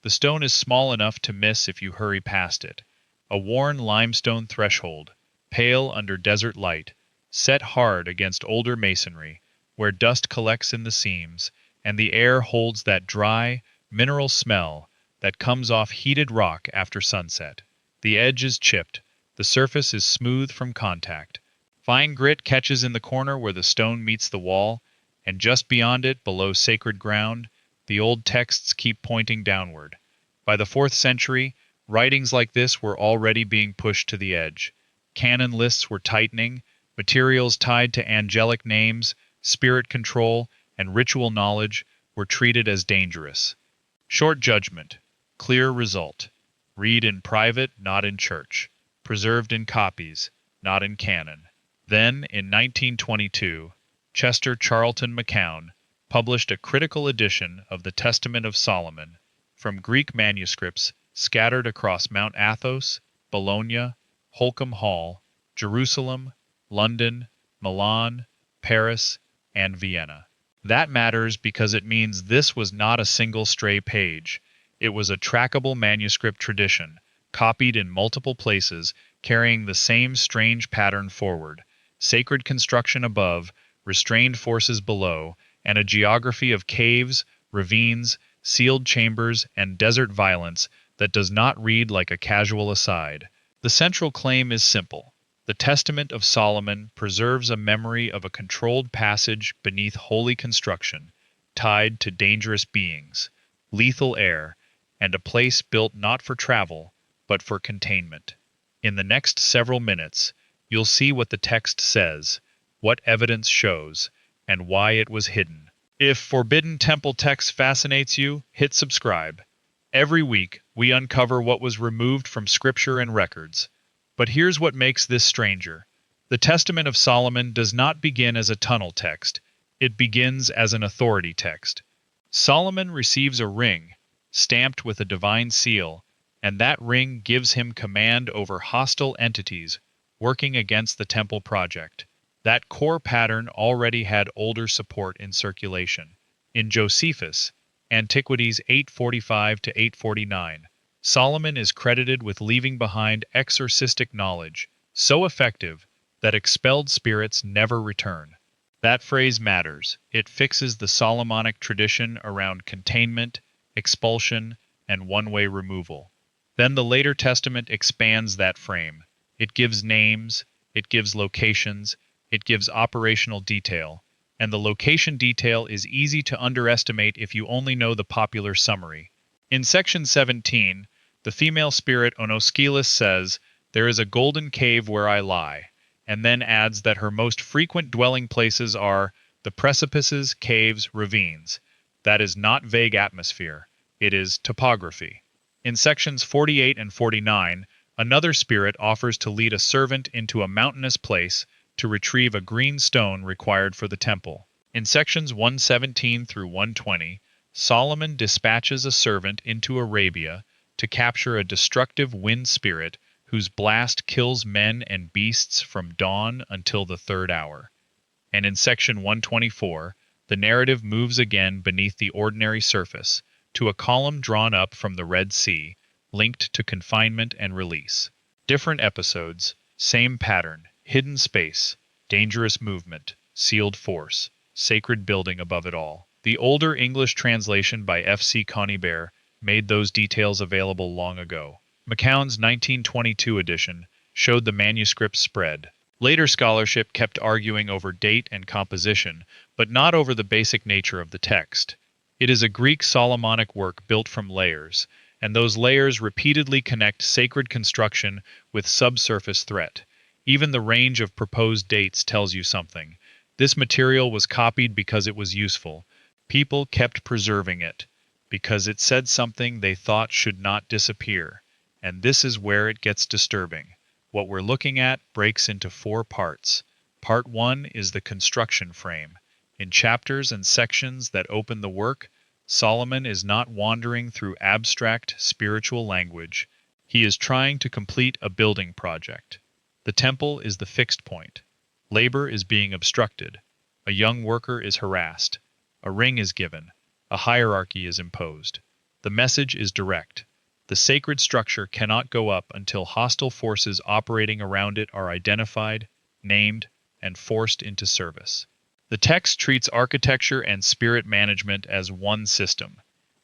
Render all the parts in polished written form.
The stone is small enough to miss if you hurry past it. A worn limestone threshold, pale under desert light, set hard against older masonry, where dust collects in the seams, and the air holds that dry, mineral smell that comes off heated rock after sunset. The edge is chipped, the surface is smooth from contact. Fine grit catches in the corner where the stone meets the wall, and just beyond it, below sacred ground, the old texts keep pointing downward. By the 4th century, writings like this were already being pushed to the edge. Canon lists were tightening, materials tied to angelic names, spirit control, and ritual knowledge were treated as dangerous. Short judgment, clear result. Read in private, not in church. Preserved in copies, not in canon. Then, in 1922, Chester Charlton McCown published a critical edition of the Testament of Solomon from Greek manuscripts scattered across Mount Athos, Bologna, Holcombe Hall, Jerusalem, London, Milan, Paris, and Vienna. That matters because it means this was not a single stray page. It was a trackable manuscript tradition, copied in multiple places, carrying the same strange pattern forward. Sacred construction above, restrained forces below, and a geography of caves, ravines, sealed chambers, and desert violence that does not read like a casual aside. The central claim is simple. The Testament of Solomon preserves a memory of a controlled passage beneath holy construction, tied to dangerous beings, lethal air, and a place built not for travel, but for containment. In the next several minutes, you'll see what the text says, what evidence shows, and why it was hidden. If Forbidden Temple text fascinates you, hit subscribe. Every week, we uncover what was removed from scripture and records. But here's what makes this stranger. The Testament of Solomon does not begin as a tunnel text. It begins as an authority text. Solomon receives a ring, stamped with a divine seal, and that ring gives him command over hostile entities working against the temple project. That core pattern already had older support in circulation. In Josephus, Antiquities 845 to 849, Solomon is credited with leaving behind exorcistic knowledge, so effective that expelled spirits never return. That phrase matters. It fixes the Solomonic tradition around containment, expulsion, and one-way removal. Then the later Testament expands that frame. It gives names, it gives locations, it gives operational detail, and the location detail is easy to underestimate if you only know the popular summary. In section 17, the female spirit Onoskelis says, "There is a golden cave where I lie," and then adds that her most frequent dwelling places are the precipices, caves, ravines. That is not vague atmosphere. It is topography. In sections 48 and 49, another spirit offers to lead a servant into a mountainous place to retrieve a green stone required for the temple. In sections 117 through 120, Solomon dispatches a servant into Arabia to capture a destructive wind spirit whose blast kills men and beasts from dawn until the 3rd hour. And in section 124, the narrative moves again beneath the ordinary surface to a column drawn up from the Red Sea, linked to confinement and release. Different episodes, same pattern, hidden space, dangerous movement, sealed force, sacred building above it all. The older English translation by F.C. Conybeare made those details available long ago. McCown's 1922 edition showed the manuscript spread. Later scholarship kept arguing over date and composition, but not over the basic nature of the text. It is a Greek Solomonic work built from layers, and those layers repeatedly connect sacred construction with subsurface threat. Even the range of proposed dates tells you something. This material was copied because it was useful. People kept preserving it, because it said something they thought should not disappear. And this is where it gets disturbing. What we're looking at breaks into 4 parts. Part 1 is the construction frame. In chapters and sections that open the work, Solomon is not wandering through abstract spiritual language. He is trying to complete a building project. The temple is the fixed point. Labor is being obstructed. A young worker is harassed. A ring is given. A hierarchy is imposed. The message is direct. The sacred structure cannot go up until hostile forces operating around it are identified, named, and forced into service. The text treats architecture and spirit management as one system.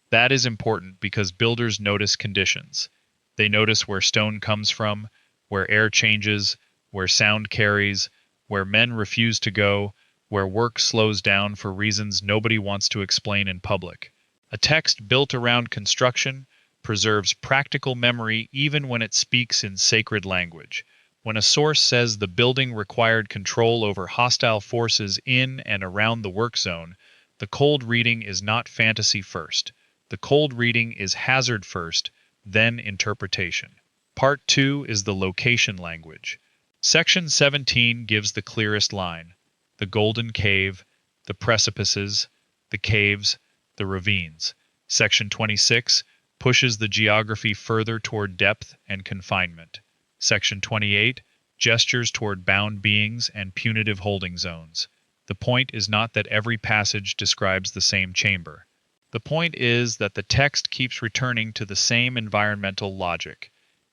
That is important because builders notice conditions. They notice where stone comes from, where air changes, where sound carries, where men refuse to go, where work slows down for reasons nobody wants to explain in public. A text built around construction preserves practical memory even when it speaks in sacred language. When a source says the building required control over hostile forces in and around the work zone, the cold reading is not fantasy first. The cold reading is hazard first, then interpretation. Part 2 is the location language. Section 17 gives the clearest line: the golden cave, the precipices, the caves, the ravines. Section 26 pushes the geography further toward depth and confinement. Section 28 gestures toward bound beings and punitive holding zones. The point is not that every passage describes the same chamber. The point is that the text keeps returning to the same environmental logic.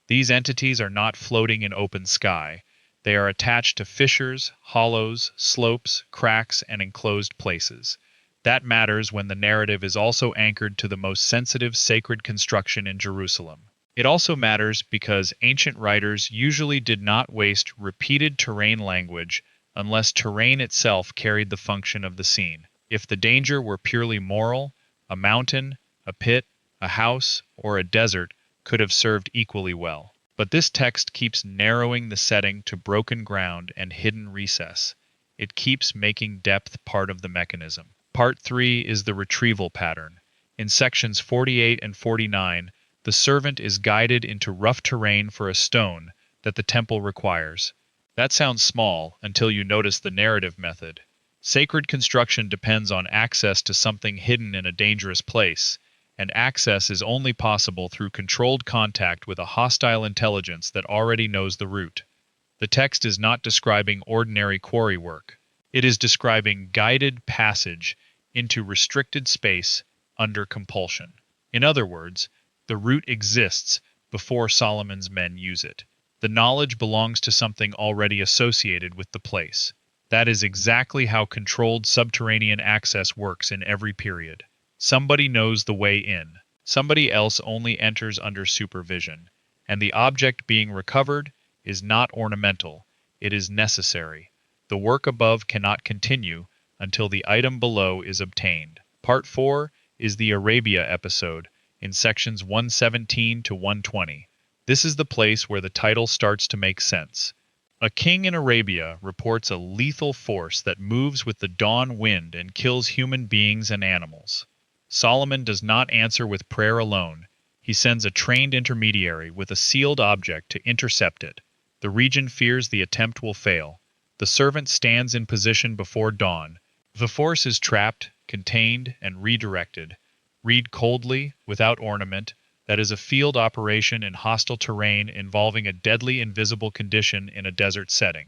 These entities are not floating in open sky. They are attached to fissures, hollows, slopes, cracks, and enclosed places. That matters when the narrative is also anchored to the most sensitive sacred construction in Jerusalem. It also matters because ancient writers usually did not waste repeated terrain language unless terrain itself carried the function of the scene. If the danger were purely moral, a mountain, a pit, a house, or a desert could have served equally well. But this text keeps narrowing the setting to broken ground and hidden recess. It keeps making depth part of the mechanism. Part 3 is the retrieval pattern. In sections 48 and 49, the servant is guided into rough terrain for a stone that the temple requires. That sounds small until you notice the narrative method. Sacred construction depends on access to something hidden in a dangerous place, and access is only possible through controlled contact with a hostile intelligence that already knows the route. The text is not describing ordinary quarry work. It is describing guided passage into restricted space under compulsion. In other words, the route exists before Solomon's men use it. The knowledge belongs to something already associated with the place. That is exactly how controlled subterranean access works in every period. Somebody knows the way in. Somebody else only enters under supervision. And the object being recovered is not ornamental. It is necessary. The work above cannot continue until the item below is obtained. Part 4 is the Arabia episode in sections 117 to 120. This is the place where the title starts to make sense. A king in Arabia reports a lethal force that moves with the dawn wind and kills human beings and animals. Solomon does not answer with prayer alone. He sends a trained intermediary with a sealed object to intercept it. The region fears the attempt will fail. The servant stands in position before dawn. The force is trapped, contained, and redirected. Read coldly, without ornament. That is a field operation in hostile terrain involving a deadly invisible condition in a desert setting.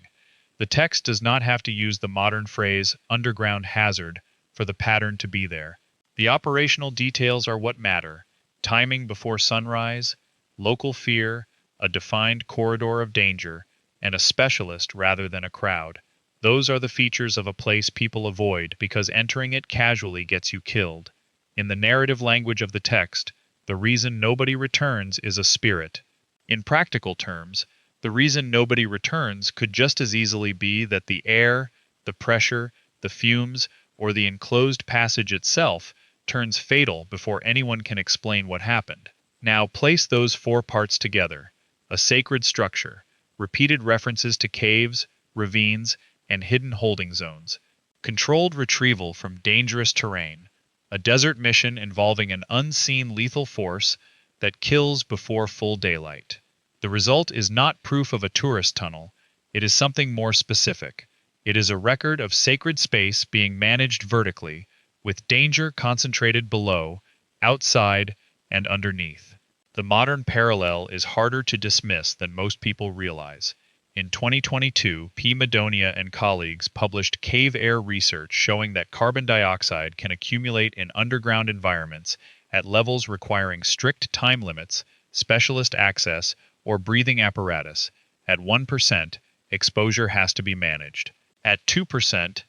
The text does not have to use the modern phrase underground hazard for the pattern to be there. The operational details are what matter: timing before sunrise, local fear, a defined corridor of danger, and a specialist rather than a crowd. Those are the features of a place people avoid because entering it casually gets you killed. In the narrative language of the text, the reason nobody returns is a spirit. In practical terms, the reason nobody returns could just as easily be that the air, the pressure, the fumes, or the enclosed passage itself turns fatal before anyone can explain what happened. Now place those four parts together: a sacred structure, repeated references to caves, ravines, and hidden holding zones, controlled retrieval from dangerous terrain, a desert mission involving an unseen lethal force that kills before full daylight. The result is not proof of a tourist tunnel. It is something more specific. It is a record of sacred space being managed vertically, with danger concentrated below, outside, and underneath. The modern parallel is harder to dismiss than most people realize. In 2022, P. Madonia and colleagues published cave air research showing that carbon dioxide can accumulate in underground environments at levels requiring strict time limits, specialist access, or breathing apparatus. At 1%, exposure has to be managed. At 2%,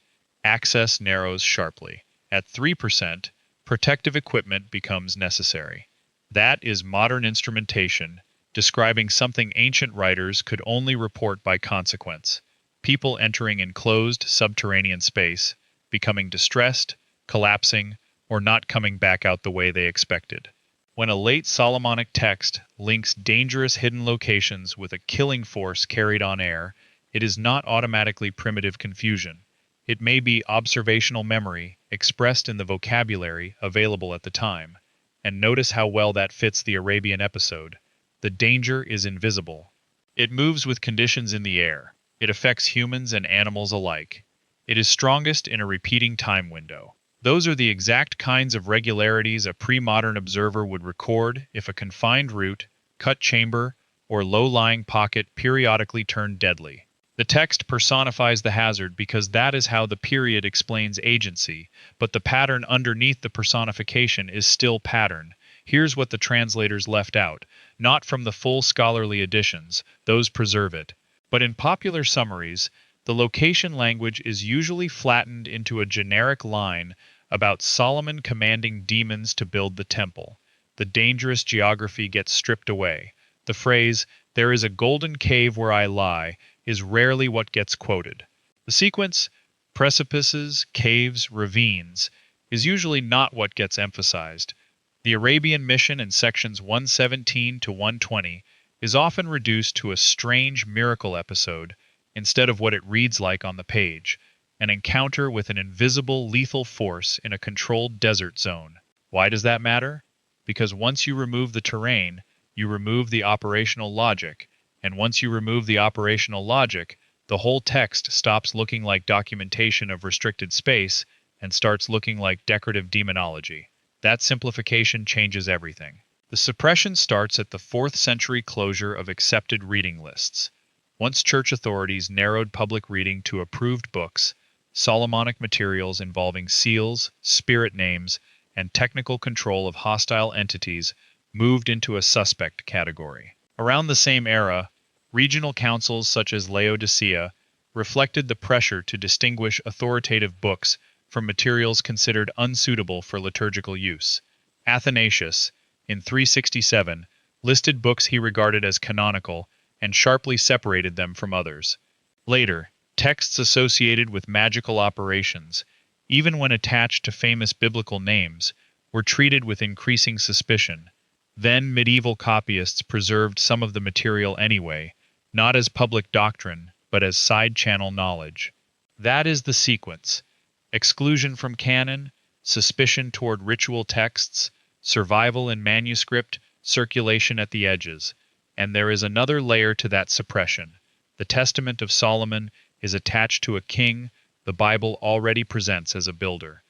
access narrows sharply. At 3%, protective equipment becomes necessary. That is modern instrumentation, describing something ancient writers could only report by consequence. People entering enclosed subterranean space, becoming distressed, collapsing, or not coming back out the way they expected. When a late Solomonic text links dangerous hidden locations with a killing force carried on air, it is not automatically primitive confusion. It may be observational memory expressed in the vocabulary available at the time. And notice how well that fits the Arabian episode. The danger is invisible. It moves with conditions in the air. It affects humans and animals alike. It is strongest in a repeating time window. Those are the exact kinds of regularities a pre-modern observer would record if a confined route, cut chamber, or low-lying pocket periodically turned deadly. The text personifies the hazard because that is how the period explains agency, but the pattern underneath the personification is still pattern. Here's what the translators left out, not from the full scholarly editions, those preserve it. But in popular summaries, the location language is usually flattened into a generic line about Solomon commanding demons to build the temple. The dangerous geography gets stripped away. The phrase, "There is a golden cave where I lie," is rarely what gets quoted. The sequence, precipices, caves, ravines, is usually not what gets emphasized. The Arabian mission in sections 117 to 120 is often reduced to a strange miracle episode instead of what it reads like on the page, an encounter with an invisible lethal force in a controlled desert zone. Why does that matter? Because once you remove the terrain, you remove the operational logic, and once you remove the operational logic, the whole text stops looking like documentation of restricted space and starts looking like decorative demonology. That simplification changes everything. The suppression starts at the 4th century closure of accepted reading lists. Once church authorities narrowed public reading to approved books, Solomonic materials involving seals, spirit names, and technical control of hostile entities moved into a suspect category. Around the same era, regional councils such as Laodicea reflected the pressure to distinguish authoritative books from materials considered unsuitable for liturgical use. Athanasius, in 367, listed books he regarded as canonical and sharply separated them from others. Later, texts associated with magical operations, even when attached to famous biblical names, were treated with increasing suspicion. Then medieval copyists preserved some of the material anyway, not as public doctrine, but as side-channel knowledge. That is the sequence: exclusion from canon, suspicion toward ritual texts, survival in manuscript, circulation at the edges. And there is another layer to that suppression. The Testament of Solomon is attached to a king the Bible already presents as a builder.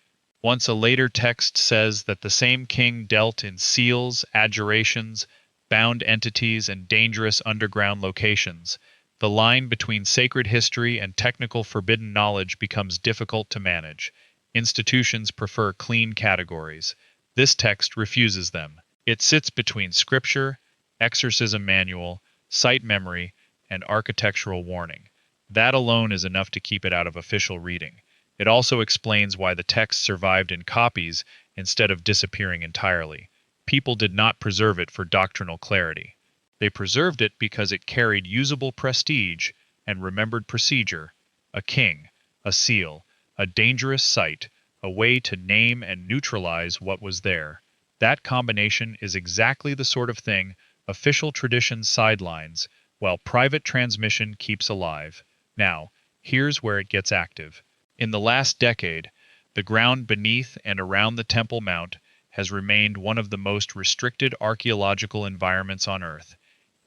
Once a later text says that the same king dealt in seals, adjurations, bound entities, and dangerous underground locations, the line between sacred history and technical forbidden knowledge becomes difficult to manage. Institutions prefer clean categories. This text refuses them. It sits between scripture, exorcism manual, site memory, and architectural warning. That alone is enough to keep it out of official reading. It also explains why the text survived in copies instead of disappearing entirely. People did not preserve it for doctrinal clarity. They preserved it because it carried usable prestige and remembered procedure: a king, a seal, a dangerous site, a way to name and neutralize what was there. That combination is exactly the sort of thing official tradition sidelines, while private transmission keeps alive. Now, here's where it gets active. In the last decade, the ground beneath and around the Temple Mount has remained one of the most restricted archaeological environments on Earth.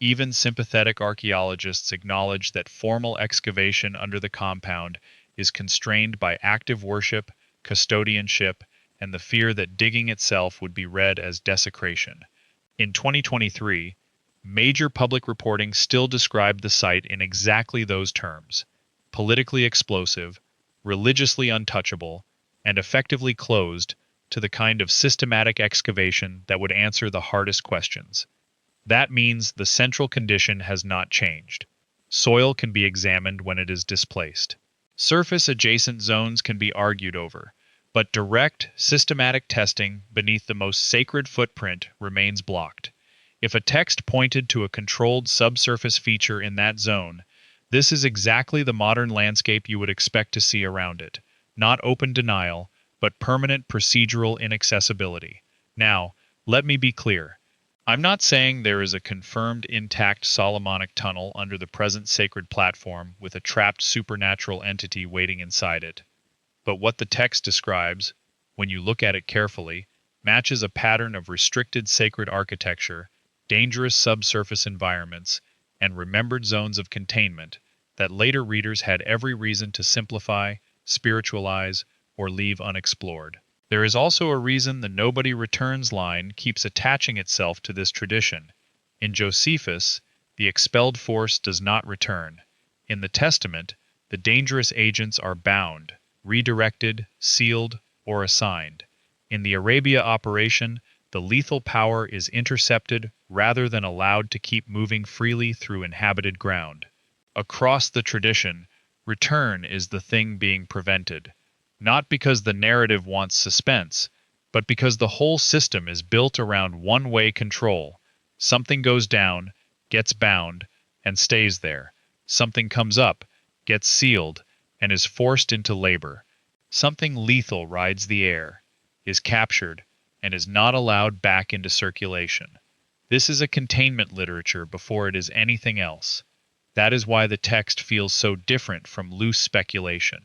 Even sympathetic archaeologists acknowledge that formal excavation under the compound is constrained by active worship, custodianship, and the fear that digging itself would be read as desecration. In 2023, major public reporting still described the site in exactly those terms: politically explosive, religiously untouchable, and effectively closed, to the kind of systematic excavation that would answer the hardest questions. That means the central condition has not changed. Soil can be examined when it is displaced. Surface adjacent zones can be argued over, but direct, systematic testing beneath the most sacred footprint remains blocked. If a text pointed to a controlled subsurface feature in that zone, this is exactly the modern landscape you would expect to see around it. Not open denial, but permanent procedural inaccessibility. Now, let me be clear. I'm not saying there is a confirmed intact Solomonic tunnel under the present sacred platform with a trapped supernatural entity waiting inside it. But what the text describes, when you look at it carefully, matches a pattern of restricted sacred architecture, dangerous subsurface environments, and remembered zones of containment that later readers had every reason to simplify, spiritualize, or leave unexplored. There is also a reason the nobody returns line keeps attaching itself to this tradition. In Josephus, the expelled force does not return. In the Testament, the dangerous agents are bound, redirected, sealed, or assigned. In the Arabia operation, the lethal power is intercepted rather than allowed to keep moving freely through inhabited ground. Across the tradition, return is the thing being prevented. Not because the narrative wants suspense, but because the whole system is built around one-way control. Something goes down, gets bound, and stays there. Something comes up, gets sealed, and is forced into labor. Something lethal rides the air, is captured, and is not allowed back into circulation. This is a containment literature before it is anything else. That is why the text feels so different from loose speculation.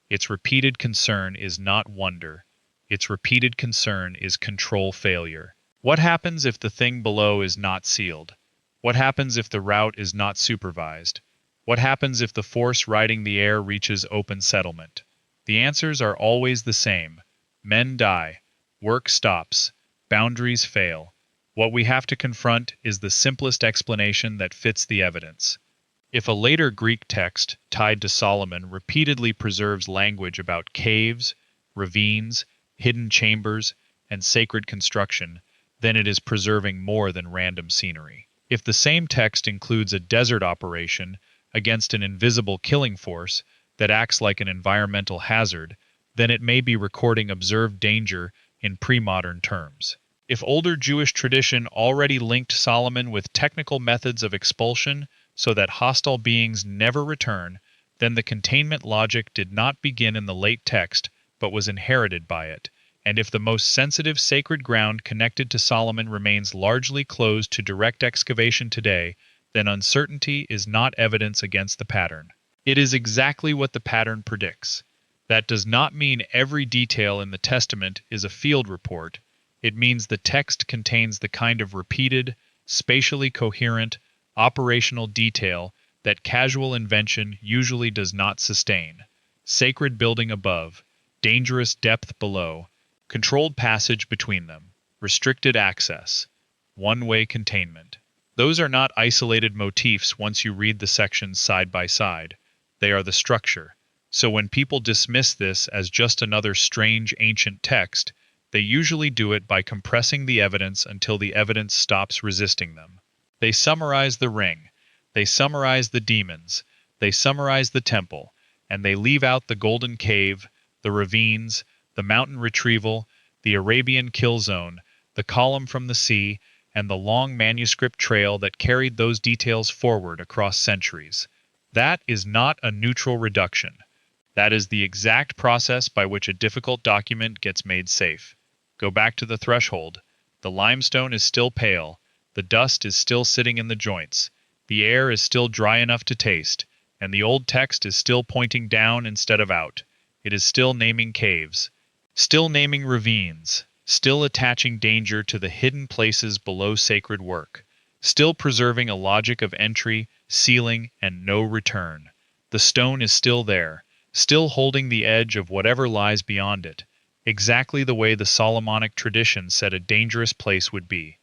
Its repeated concern is not wonder. Its repeated concern is control failure. What happens if the thing below is not sealed? What happens if the route is not supervised? What happens if the force riding the air reaches open settlement? The answers are always the same. Men die. Work stops. Boundaries fail. What we have to confront is the simplest explanation that fits the evidence. If a later Greek text tied to Solomon repeatedly preserves language about caves, ravines, hidden chambers, and sacred construction, then it is preserving more than random scenery. If the same text includes a desert operation against an invisible killing force that acts like an environmental hazard, then it may be recording observed danger in pre-modern terms. If older Jewish tradition already linked Solomon with technical methods of expulsion so that hostile beings never return, then the containment logic did not begin in the late text, but was inherited by it. And if the most sensitive sacred ground connected to Solomon remains largely closed to direct excavation today, then uncertainty is not evidence against the pattern. It is exactly what the pattern predicts. That does not mean every detail in the Testament is a field report. It means the text contains the kind of repeated, spatially coherent, operational detail that casual invention usually does not sustain. Sacred building above, dangerous depth below, controlled passage between them, restricted access, one-way containment. Those are not isolated motifs once you read the sections side by side. They are the structure. So when people dismiss this as just another strange ancient text, they usually do it by compressing the evidence until the evidence stops resisting them. They summarize the ring, they summarize the demons, they summarize the temple, and they leave out the golden cave, the ravines, the mountain retrieval, the Arabian kill zone, the column from the sea, and the long manuscript trail that carried those details forward across centuries. That is not a neutral reduction. That is the exact process by which a difficult document gets made safe. Go back to the threshold. The limestone is still pale. The dust is still sitting in the joints. The air is still dry enough to taste, and the old text is still pointing down instead of out. It is still naming caves, still naming ravines, still attaching danger to the hidden places below sacred work, still preserving a logic of entry, sealing, and no return. The stone is still there, still holding the edge of whatever lies beyond it, exactly the way the Solomonic tradition said a dangerous place would be.